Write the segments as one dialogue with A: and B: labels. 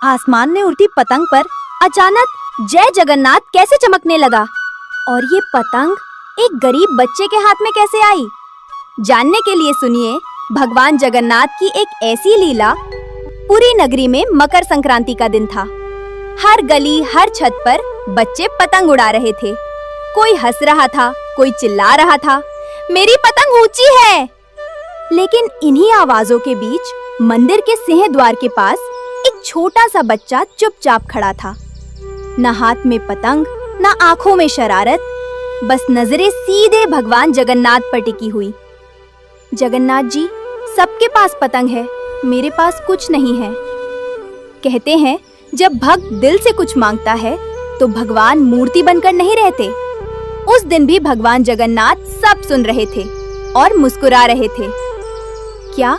A: आसमान में उड़ती पतंग पर अचानक जय जगन्नाथ कैसे चमकने लगा और ये पतंग एक गरीब बच्चे के हाथ में कैसे आई? जानने के लिए सुनिए भगवान जगन्नाथ की एक ऐसी लीला। पूरी नगरी में मकर संक्रांति का दिन था। हर गली हर छत पर बच्चे पतंग उड़ा रहे थे। कोई हंस रहा था, कोई चिल्ला रहा था, मेरी पतंग ऊंची है। लेकिन इन्हीं आवाजों के बीच मंदिर के सिंह द्वार के पास एक छोटा सा बच्चा चुपचाप खड़ा था। न हाथ में पतंग, न आंखों में शरारत, बस नजरें सीधे भगवान जगन्नाथ पर टिकी हुई। जगन्नाथ जी, सबके पास पतंग है, मेरे पास कुछ नहीं है। कहते हैं जब भक्त दिल से कुछ मांगता है तो भगवान मूर्ति बनकर नहीं रहते। उस दिन भी भगवान जगन्नाथ सब सुन रहे थे और मुस्कुरा रहे थे। क्या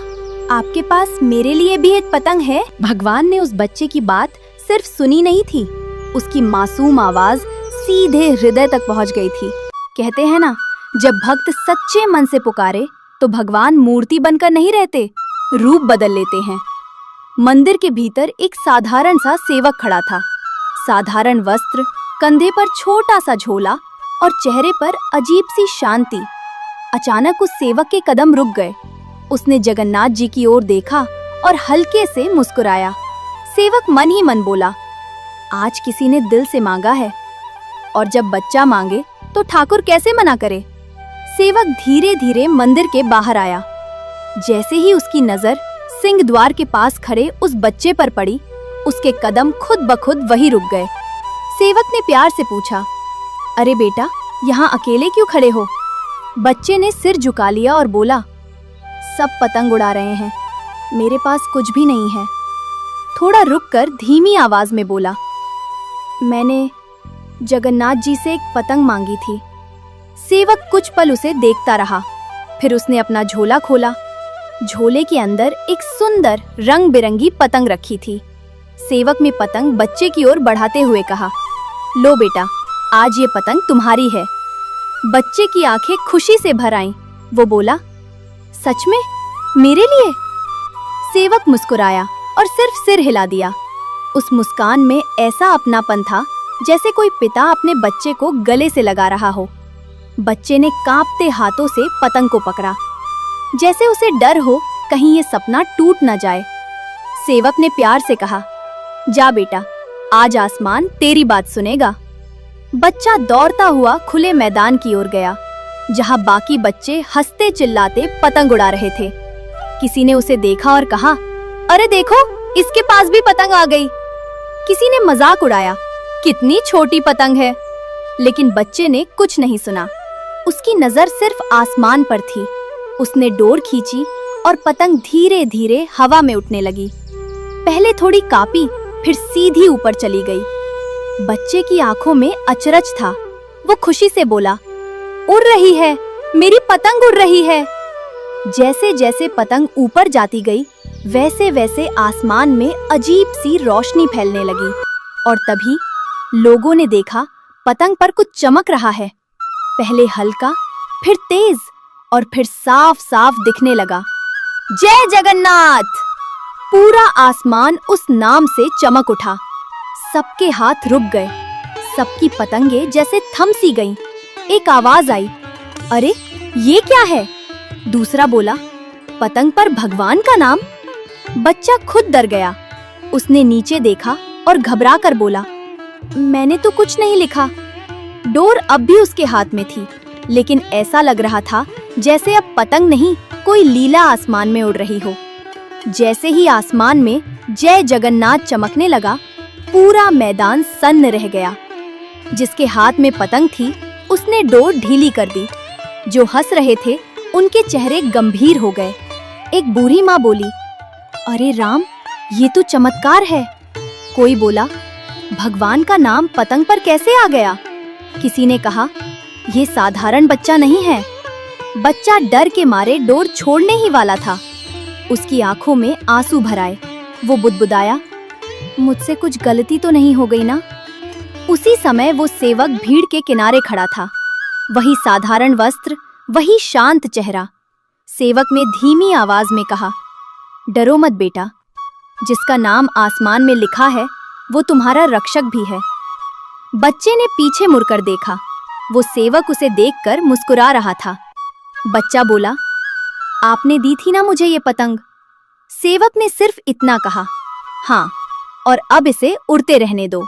A: आपके पास मेरे लिए भी एक पतंग है? भगवान ने उस बच्चे की बात सिर्फ सुनी नहीं थी, उसकी मासूम आवाज सीधे हृदय तक पहुंच गई थी। कहते हैं ना, जब भक्त सच्चे मन से पुकारे तो भगवान मूर्ति बनकर नहीं रहते, रूप बदल लेते हैं। मंदिर के भीतर एक साधारण सा सेवक खड़ा था। साधारण वस्त्र, कंधे पर छोटा सा झोला और चेहरे पर अजीब सी शांति। अचानक उस सेवक के कदम रुक गए। उसने जगन्नाथ जी की ओर देखा और हल्के से मुस्कुराया। सेवक मन ही मन बोला, आज किसी ने दिल से मांगा है, और जब बच्चा मांगे तो ठाकुर कैसे मना करे। सेवक धीरे धीरे मंदिर के बाहर आया। जैसे ही उसकी नजर सिंह द्वार के पास खड़े उस बच्चे पर पड़ी, उसके कदम खुद ब खुद वहीं रुक गए। सेवक ने प्यार से पूछा, अरे बेटा, यहाँ अकेले क्यों खड़े हो? बच्चे ने सिर झुका लिया और बोला, सब पतंग उड़ा रहे हैं, मेरे पास कुछ भी नहीं है। थोड़ा रुककर धीमी आवाज में बोला, मैंने जगन्नाथ जी से एक पतंग मांगी थी। सेवक कुछ पल उसे देखता रहा, फिर उसने अपना झोला खोला। झोले के अंदर एक सुंदर रंग बिरंगी पतंग रखी थी। सेवक ने पतंग बच्चे की ओर बढ़ाते हुए कहा, लो बेटा, आज ये पतंग तुम्हारी है। बच्चे की आंखें खुशी से भर आईं। वो बोला, सच में मेरे लिए? सेवक मुस्कुराया और सिर्फ सिर हिला दिया। उस मुस्कान में ऐसा अपनापन था जैसे कोई पिता अपने बच्चे को गले से लगा रहा हो। बच्चे ने कांपते हाथों से पतंग को पकड़ा, जैसे उसे डर हो कहीं ये सपना टूट न जाए। सेवक ने प्यार से कहा, जा बेटा, आज आसमान तेरी बात सुनेगा। बच्चा दौड़ता हुआ खुले मैदान की ओर गया, जहां बाकी बच्चे हंसते चिल्लाते पतंग उड़ा रहे थे। किसी ने उसे देखा और कहा, अरे देखो, इसके पास भी पतंग आ गई। किसी ने मजाक उड़ाया, कितनी छोटी पतंग है। लेकिन बच्चे ने कुछ नहीं सुना। उसकी नजर सिर्फ आसमान पर थी। उसने डोर खींची और पतंग धीरे धीरे हवा में उठने लगी। पहले थोड़ी कांपी, फिर सीधी ऊपर चली गई। बच्चे की आंखों में अचरज था। वो खुशी से बोला, उड़ रही है, मेरी पतंग उड़ रही है। जैसे जैसे पतंग ऊपर जाती गई, वैसे वैसे आसमान में अजीब सी रोशनी फैलने लगी। और तभी लोगों ने देखा पतंग पर कुछ चमक रहा है। पहले हल्का, फिर तेज और फिर साफ साफ दिखने लगा, जय जगन्नाथ। पूरा आसमान उस नाम से चमक उठा। सबके हाथ रुक गए, सबकी पतंगे जैसे थम सी गईं। एक आवाज आई, अरे ये क्या है? दूसरा बोला, पतंग पर भगवान का नाम। बच्चा खुद डर गया। उसने नीचे देखा और घबरा कर बोला, मैंने तो कुछ नहीं लिखा। डोर अब भी उसके हाथ में थी, लेकिन ऐसा लग रहा था जैसे अब पतंग नहीं, कोई लीला आसमान में उड़ रही हो। जैसे ही आसमान में जय जगन्नाथ चमकने लगा, पूरा मैदान सन्न रह गया। जिसके हाथ में पतंग थी, उसने डोर ढीली कर दी। जो हंस रहे थे, उनके चेहरे गंभीर हो गए। एक बूढ़ी माँ बोली, अरे राम, ये तो चमत्कार है। कोई बोला, भगवान का नाम पतंग पर कैसे आ गया? किसी ने कहा, ये साधारण बच्चा नहीं है। बच्चा डर के मारे डोर छोड़ने ही वाला था। उसकी आंखों में आंसू भर आए। वो बुदबुदाया, मुझसे कुछ गलती तो नहीं हो गई ना? उसी समय वो सेवक भीड़ के किनारे खड़ा था। वही साधारण वस्त्र, वही शांत चेहरा। सेवक ने धीमी आवाज में कहा, डरो मत बेटा, जिसका नाम आसमान में लिखा है वो तुम्हारा रक्षक भी है। बच्चे ने पीछे मुड़कर देखा। वो सेवक उसे देखकर मुस्कुरा रहा था। बच्चा बोला, आपने दी थी ना मुझे ये पतंग। सेवक ने सिर्फ इतना कहा, हाँ, और अब इसे उड़ते रहने दो।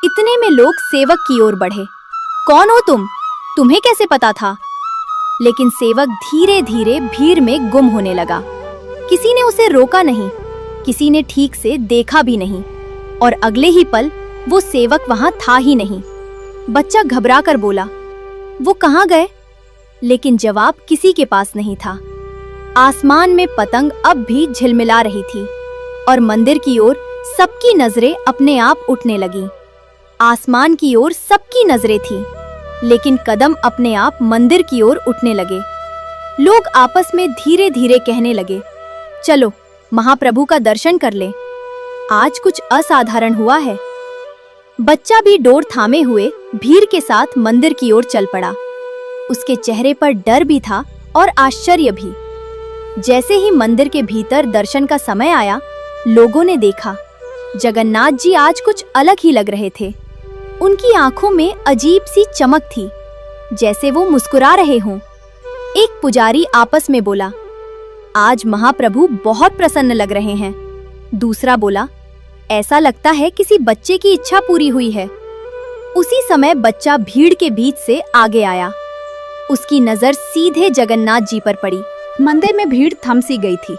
A: इतने में लोग सेवक की ओर बढ़े। कौन हो तुम? तुम्हें कैसे पता था? लेकिन सेवक धीरे धीरे भीड़ में गुम होने लगा। किसी ने उसे रोका नहीं, किसी ने ठीक से देखा भी नहीं, और अगले ही पल वो सेवक वहां था ही नहीं। बच्चा घबरा कर बोला, वो कहाँ गए? लेकिन जवाब किसी के पास नहीं था। आसमान में पतंग अब भी झिलमिला रही थी और मंदिर की ओर सबकी नजरें अपने आप उठने लगीं। आसमान की ओर सबकी नजरें थीं, लेकिन कदम अपने आप मंदिर की ओर उठने लगे। लोग आपस में धीरे धीरे कहने लगे, चलो महाप्रभु का दर्शन कर लें, आज कुछ असाधारण हुआ है। बच्चा भी डोर थामे हुए भीड़ के साथ मंदिर की ओर चल पड़ा। उसके चेहरे पर डर भी था और आश्चर्य भी। जैसे ही मंदिर के भीतर दर्शन का समय आया, लोगों ने देखा जगन्नाथ जी आज कुछ अलग ही लग रहे थे। उनकी आंखों में अजीब सी चमक थी, जैसे वो मुस्कुरा रहे हों। एक पुजारी आपस में बोला, आज महाप्रभु बहुत प्रसन्न लग रहे हैं। दूसरा बोला, ऐसा लगता है किसी बच्चे की इच्छा पूरी हुई है। उसी समय बच्चा भीड़ के बीच से आगे आया। उसकी नजर सीधे जगन्नाथ जी पर पड़ी। मंदिर में भीड़ थम सी गई थी।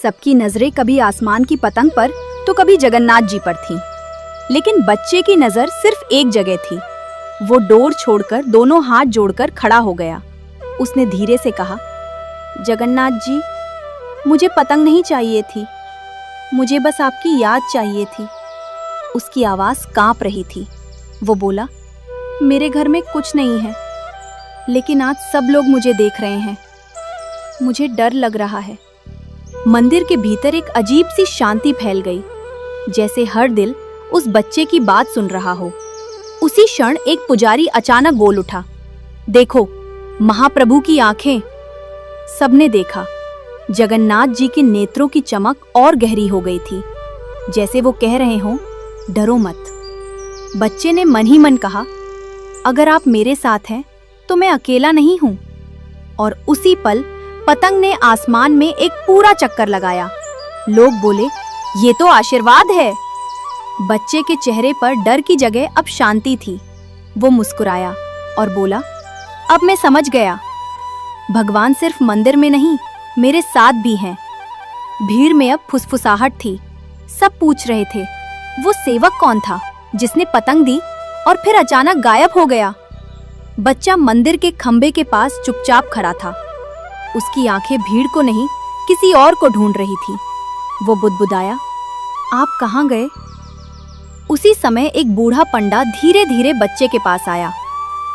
A: सबकी नजरें कभी आसमान की पतंग पर तो कभी जगन्नाथ जी पर थीं। लेकिन बच्चे की नजर सिर्फ एक जगह थी। वो डोर छोड़कर दोनों हाथ जोड़कर खड़ा हो गया। उसने धीरे से कहा, जगन्नाथ जी, मुझे पतंग नहीं चाहिए थी, मुझे बस आपकी याद चाहिए थी। उसकी आवाज कांप रही थी। वो बोला, मेरे घर में कुछ नहीं है, लेकिन आज सब लोग मुझे देख रहे हैं। मुझे डर लग रहा है। मंदिर के भीतर एक अजीब सी शांति फैल गई, जैसे हर दिल उस बच्चे की बात सुन रहा हो। उसी क्षण एक पुजारी अचानक बोल उठा, देखो महाप्रभु की आंखें। सबने देखा। जगन्नाथ जी के नेत्रों की चमक और गहरी हो गई थी, जैसे वो कह रहे हों, डरो मत। बच्चे ने मन ही मन कहा, अगर आप मेरे साथ हैं तो मैं अकेला नहीं हूं। और उसी पल पतंग ने आसमान में एक पूरा चक्कर लगाया। लोग बोले, ये तो आशीर्वाद है। बच्चे के चेहरे पर डर की जगह अब शांति थी। वो मुस्कुराया और बोला, अब मैं समझ गया, भगवान सिर्फ मंदिर में नहीं, मेरे साथ भी हैं। भीड़ में अब फुसफुसाहट थी। सब पूछ रहे थे, वो सेवक कौन था जिसने पतंग दी और फिर अचानक गायब हो गया? बच्चा मंदिर के खंबे के पास चुपचाप खड़ा था। उसकी आंखें भीड़ को नहीं, किसी और को ढूंढ रही थी। वो बुदबुदाया, आप कहाँ गए? उसी समय एक बूढ़ा पंडा धीरे धीरे बच्चे के पास आया।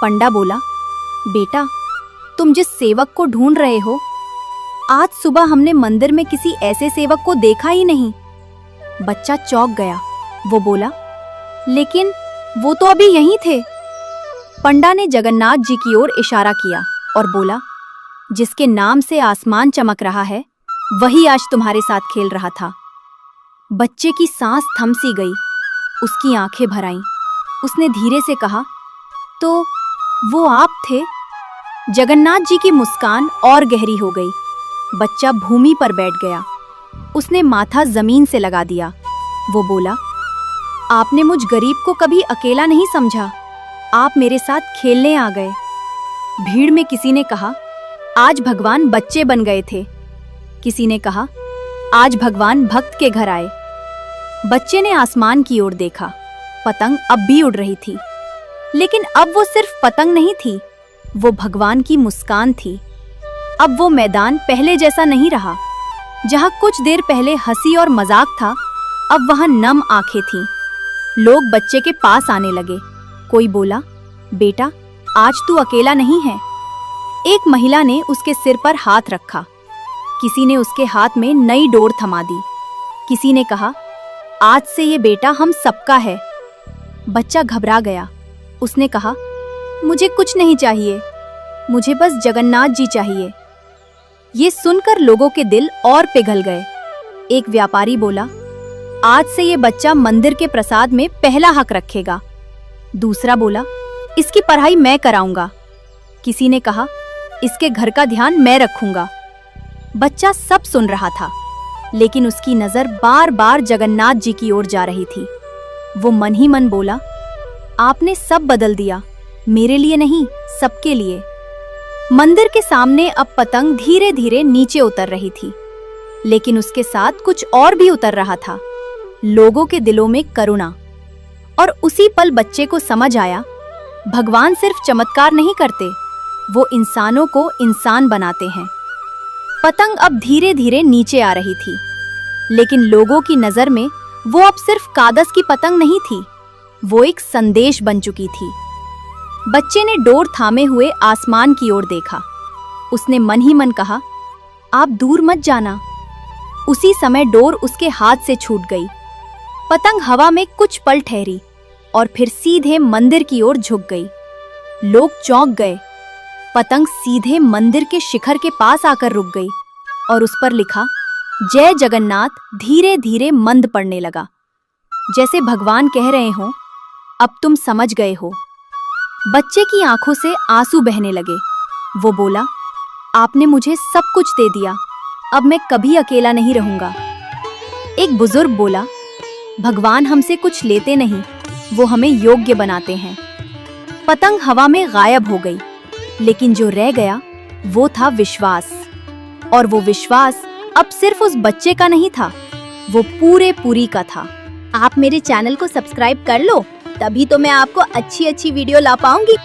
A: पंडा बोला, बेटा, तुम जिस सेवक को ढूंढ रहे हो, आज सुबह हमने मंदिर में किसी ऐसे सेवक को देखा ही नहीं। बच्चा चौंक गया। वो बोला, लेकिन वो तो अभी यहीं थे। पंडा ने जगन्नाथ जी की ओर इशारा किया और बोला, जिसके नाम से आसमान चमक रहा है, वही आज तुम्हारे साथ खेल रहा था। बच्चे की सांस थम सी गई। उसकी आंखें भर आईं। उसने धीरे से कहा, तो वो आप थे? जगन्नाथ जी की मुस्कान और गहरी हो गई। बच्चा भूमि पर बैठ गया। उसने माथा जमीन से लगा दिया। वो बोला, आपने मुझ गरीब को कभी अकेला नहीं समझा। आप मेरे साथ खेलने आ गए। भीड़ में किसी ने कहा, आज भगवान बच्चे बन गए थे। किसी ने कहा, आज भगवान भक्त के घर आए। बच्चे ने आसमान की ओर देखा। पतंग अब भी उड़ रही थी, लेकिन अब वो सिर्फ पतंग नहीं थी, वो भगवान की मुस्कान थी। अब वो मैदान पहले जैसा नहीं रहा। जहां कुछ देर पहले हंसी और मजाक था, अब वहां नम आंखें थीं। लोग बच्चे के पास आने लगे। कोई बोला, बेटा, आज तू अकेला नहीं है। एक महिला ने उसके सिर पर हाथ रखा। किसी ने उसके हाथ में नई डोर थमा दी। किसी ने कहा, आज से ये बेटा हम सबका है। बच्चा घबरा गया। उसने कहा, मुझे कुछ नहीं चाहिए, मुझे बस जगन्नाथ जी चाहिए। ये सुनकर लोगों के दिल और पिघल गए। एक व्यापारी बोला, आज से ये बच्चा मंदिर के प्रसाद में पहला हक रखेगा। दूसरा बोला, इसकी पढ़ाई मैं कराऊंगा। किसी ने कहा, इसके घर का ध्यान मैं रखूंगा। बच्चा सब सुन रहा था, लेकिन उसकी नजर बार बार जगन्नाथ जी की ओर जा रही थी। वो मन ही मन बोला, आपने सब बदल दिया, मेरे लिए नहीं, सबके लिए। मंदिर के सामने अब पतंग धीरे धीरे नीचे उतर रही थी, लेकिन उसके साथ कुछ और भी उतर रहा था, लोगों के दिलों में करुणा। और उसी पल बच्चे को समझ आया, भगवान सिर्फ चमत्कार नहीं करते, वो इंसानों को इंसान बनाते हैं। पतंग अब धीरे धीरे नीचे आ रही थी, लेकिन लोगों की नजर में वो अब सिर्फ कागज की पतंग नहीं थी, वो एक संदेश बन चुकी थी। बच्चे ने डोर थामे हुए आसमान की ओर देखा। उसने मन ही मन कहा, आप दूर मत जाना। उसी समय डोर उसके हाथ से छूट गई। पतंग हवा में कुछ पल ठहरी और फिर सीधे मंदिर की ओर झुक गई। लोग चौंक गए। पतंग सीधे मंदिर के शिखर के पास आकर रुक गई और उस पर लिखा, जय जगन्नाथ धीरे धीरे मंद पड़ने लगा। जैसे भगवान कह रहे हों, अब तुम समझ गए हो। बच्चे की आंखों से आंसू बहने लगे। वो बोला, आपने मुझे सब कुछ दे दिया, अब मैं कभी अकेला नहीं रहूंगा। एक बुजुर्ग बोला, भगवान हमसे कुछ लेते नहीं, वो हमें योग्य बनाते हैं। पतंग हवा में गायब हो गई, लेकिन जो रह गया वो था विश्वास। और वो विश्वास अब सिर्फ उस बच्चे का नहीं था, वो पूरी का था। आप मेरे चैनल को सब्सक्राइब कर लो, तभी तो मैं आपको अच्छी वीडियो ला पाऊंगी।